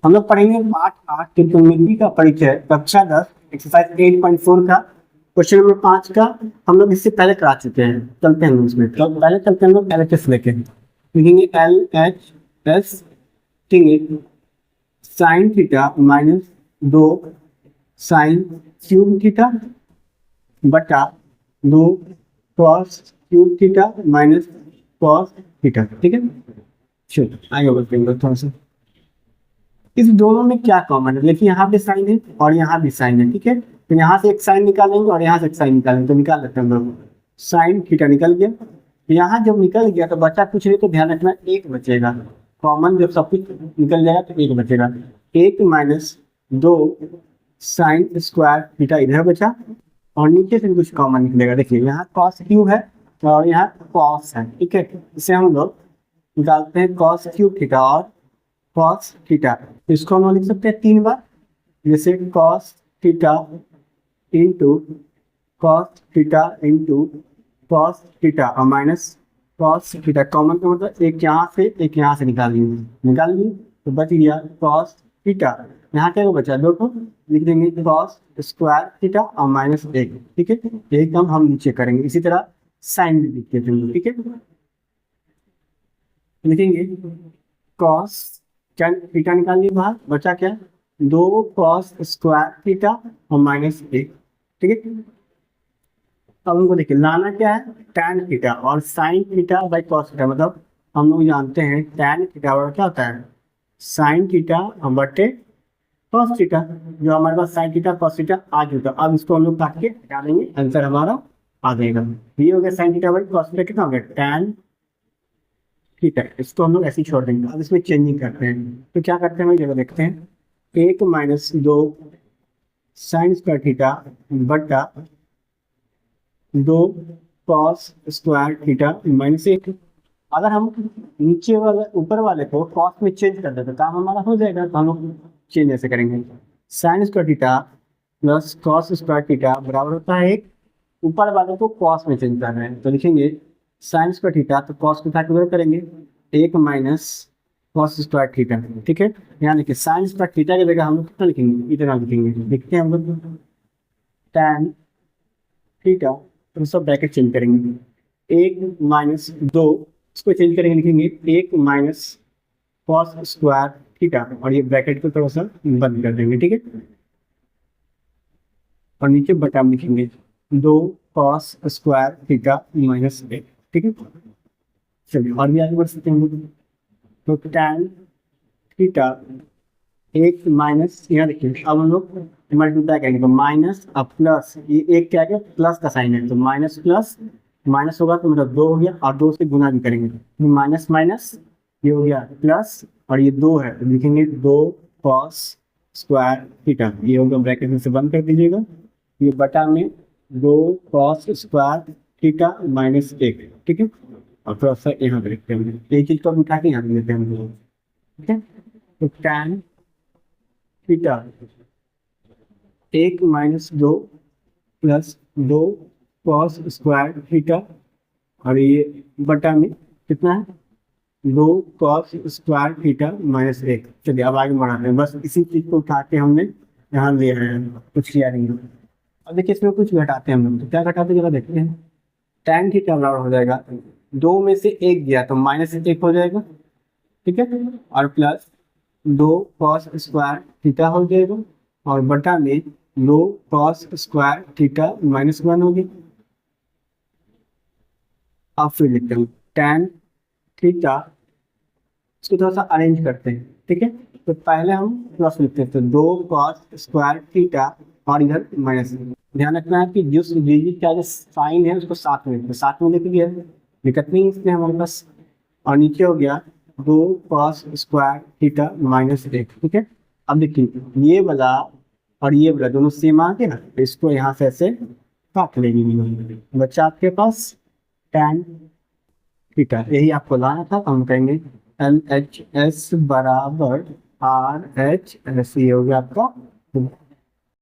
हम लोग पढ़ेंगे पाठ 8 त्रिकोणमिति का परिचय, कक्षा 10 एक्सरसाइज 8.4 का क्वेश्चन नंबर 5 का हम लोग इससे पहले करा चुके हैं। चलते हैं उसमें, तो पहले चलते हैं हम लोग LHS लेके, लिखेंगे LHS sine theta minus 2 sine cube theta बटा 2 cos cube theta minus cos theta. ठीक है, चलो आगे बढ़ते हैं थोड़ा सा। इस दोनों में क्या कॉमन है? देखिए यहाँ पे साइन है और यहाँ भी साइन है। ठीक है, तो यहाँ से एक साइन निकालेंगे और यहाँ से एक साइन निकालेंगे, तो निकाल लेते हैं हम लोग। साइन थीटा निकल गया, यहाँ जब निकल गया तो बचा कुछ नहीं, तो ध्यान रखना एक बचेगा कॉमन। जब सब कुछ निकल जाएगा तो एक बचेगा, 1 माइनस 2 साइन स्क्वायर थीटा इधर बचा और नीचे से कुछ कॉमन निकलेगा। देखिए यहाँ कॉस क्यूब है और यहाँ कॉस है। ठीक है, इसे हम लोग निकालते हैं कॉस क्यूब थीटा और कॉस थीटा। इसको हम लोग लिख सकते हैं 3 बार, जैसे cos theta into cos theta into cos theta और माइनस कॉस थीटा। कॉमन का मतलब एक यहाँ से निकाल लिए तो बच गया कॉस थीटा। यहाँ क्या बचा? 2 को लिख देंगे कॉस स्क्वायर थीटा और माइनस 1। ठीक है, एक हम नीचे करेंगे। इसी तरह साइन भी लिख देंगे। ठीक है, लिखेंगे कॉस क्या थीटा निकाल लिए बाहर, बचा क्या? 2 कॉस स्क्वायर थीटा और माइनस 1। ठीक है, अब हमको देखिए लाना क्या है, टैन थीटा और sine theta by cos theta. मतलब हम लोग जानते हैं टैन थीटा और क्या होता है साइन थीटा बटे कॉस थीटा। जो हमारे पास साइन थीटा कॉस थीटा आ चुका, अब इसको हम लोग काट के हटा देंगे, आंसर हमारा आ जाएगा। ये हो गया sine theta by cos theta, कितना हो गया टैन थीटा। इसको हम लोग ऐसे ही छोड़ देंगे। अब इसमें चेंजिंग करते हैं, तो क्या करते हैं जगह देखते हैं। 1 माइनस 2 साइन स्क्वायर थीटा बटा 2 कॉस स्क्वायर थीटा माइनस 1। अगर हम नीचे वाले ऊपर वाले को कॉस में चेंज कर देते तो काम हमारा हो जाएगा। तो हम लोग चेंज ऐसे करेंगे, sine square theta plus cos square theta बराबर होता है 1। ऊपर वाले को कॉस में चेंज कर रहे हैं तो लिखेंगे साइन स्क्वायर थीटा, तो कॉस को कैलकुलेट करेंगे 1 माइनस कॉस स्क्वायर थीटा। ठीक है, यहाँ देखिए साइन स्क्वायर थीटा की जगह हम लोग कितना लिखेंगे, इतना लिखेंगे। देखते हैं हम लोग टैन थीटा, तो सब ब्रैकेट चेंज करेंगे। 1 माइनस 2 इसको चेंज करेंगे, लिखेंगे 1 माइनस कॉस स्क्वायर थीटा और ये ब्रैकेट को थोड़ा सा बंद कर देंगे। ठीक है, और नीचे बटा लिखेंगे 2 कॉस स्क्वायर थीटा माइनस 1। ठीक है, चलिए और भी आगे बढ़ सकते हैं। तो टैन थीटा 1 माइनस, यहाँ देखिए अब हम लोग मल्टीप्लाई करेंगे तो माइनस अब प्लस, ये एक क्या है प्लस का साइन है तो माइनस प्लस माइनस होगा तो मतलब 2 हो गया और 2 से गुना भी करेंगे तो माइनस माइनस ये हो गया प्लस और ये 2 है तो लिखेंगे 2 कॉस स्क्वायर थीटा। ये होगा ब्रैकेट में से बंद कर दीजिएगा, ये बटा में 2 कॉस स्क्वायर थीटा माइनस 1। ठीक है, और थोड़ा सा यहाँ पे लिखते हैं, एक चीज को उठा के यहाँ पे लेते हैं हम लोग। ठीक है, तो tan theta 1 minus 2 plus 2 cos square theta और ये बटा में कितना है 2 कॉस स्क्वायर थीटा माइनस 1। चलिए अब आगे बढ़ाते हैं, बस इसी चीज को उठा के हमने यहाँ ले रहे हैं, कुछ किया नहीं है। अब देखिए इसमें कुछ घटाते हैं हम लोग, तो क्या घटाते जरा देखते हैं। टैन थीटा बराबर हो जाएगा 2 में से 1 गया तो माइनस 1 हो जाएगा। ठीक है, और प्लस 2 कॉस स्क्वायर थीटा हो जाएगा और बटा में 2 कॉस स्क्वायर थीटा माइनस 1 हो गया। अब फिर लिखते हैं टैन थीटा, इसको थोड़ा सा अरेंज करते हैं। ठीक है, तो पहले हम प्लस लिखते हैं तो 2 कॉस स्क्वायर थीटा और इधर माइनस। ध्यान रखना है कि जिस डिजिट का जो साइन है उसको साथ में लेके गया दिक्कत नहीं, इसलिए हमारे पास और नीचे हो गया 2 कॉस स्क्वायर थीटा माइनस 1। ठीक है, अब देखिए ये वाला और ये वाला दोनों सेम आ गया ना, तो इसको यहाँ से ऐसे काट लेंगे, बच्चा आपके पास टैन थीटा। यही आपको लाना था, हम कहेंगे LHS बराबर RHS, ये हो गया आपका